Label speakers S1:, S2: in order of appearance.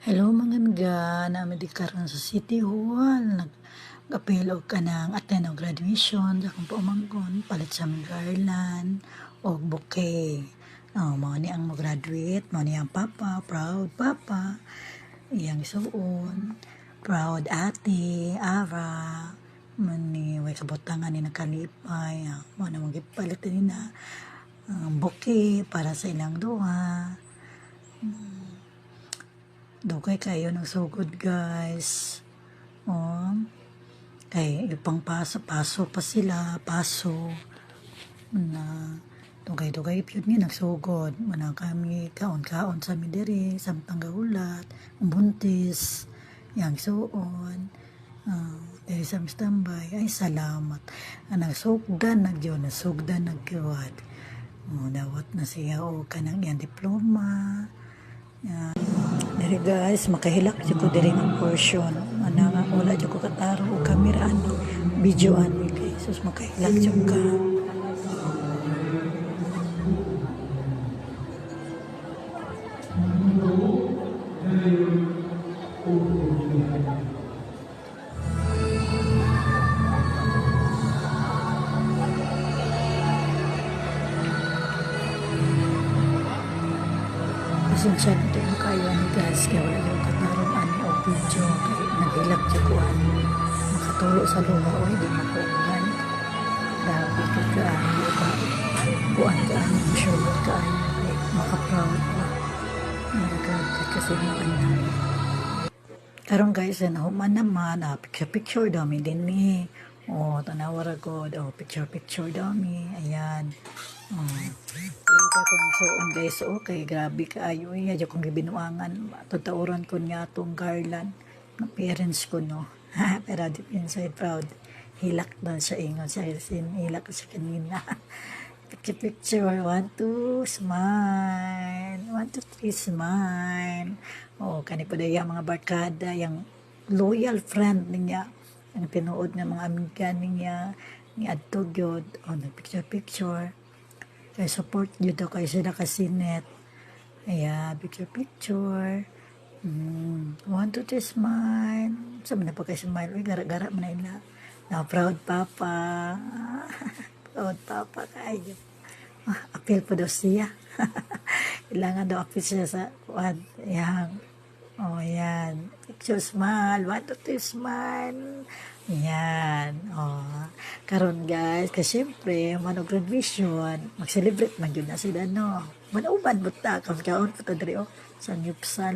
S1: Hello mga mga, namin di karon sa City Hall. Nag-apelo ka ng attend og graduation sa kung paumanggon, palit sa mga garland o bouquet. Mao ni ang graduate, mao ni ang papa, proud papa, iyang suon, proud ate, Ara, mani way kabutangan ni nakalipay, mao na mga palit ni na bouquet para sa ilang duha. Dugay kayo ng sugod guys. Kay ipang paso pa sila, paso. Na dugay-dugay pyud ni nagsugod. Mana kami kaon-kaon sa midiri, samtang gaulat, buntis, yang suon. Dahil sa standby, ay salamat. Nagsugdan nagkiwad. Dawat na siya o kanang iyang diploma. Diri guys, makahilak dyan ko diri ng portion. Wala dyan ko kataro o kameraan, videoan. Okay, sus makahilak dyan ka. Pasensya na tayo kayo ni guys, kaya wala yung katarong ani o video, kaya naghilak dyan ko makatulo sa luha o hindi makuungan. Grabe ka kaayo ka, kuan ka ani, sure ka ani, makaproud pa. Nagagagad kasi mga anak. Karong guys, nahuman naman, picture dami din ni. Tanawara ko, picture dami, ayan. Pero ka kung suon guys, okay, grabe ka ayo iya kung gibinuangan tutauran ko nga tong garland ng parents ko no. Pero deep inside proud, hilak na siya ingon siya, hilak siya kanina. Picture, 1, 2, smile, 1, 2, 3, smile. Kani po daya mga barkada, yung loyal friend niya, ang tinuod ng mga amiga niya, ni Adto Gyud, nagpicture. Kaya support nyo daw kayo sila kasinet. Ayan, picture. 1, 2, 3, smile. Saan na pa kayo smile? Uy, gara-gara mo na ila. Proud papa. Proud papa kayo. Appeal po daw siya. Kailangan daw appeal siya sa kuwan. Ayan. Ayan. Picture smile. 1, 2, 3, smile. Ayan. Karon guys, kasi syempre, manog graduation, mag-celebrate man yun na sila, no? Manuban, buta, kamkaon, patadri, sa Nyupsal.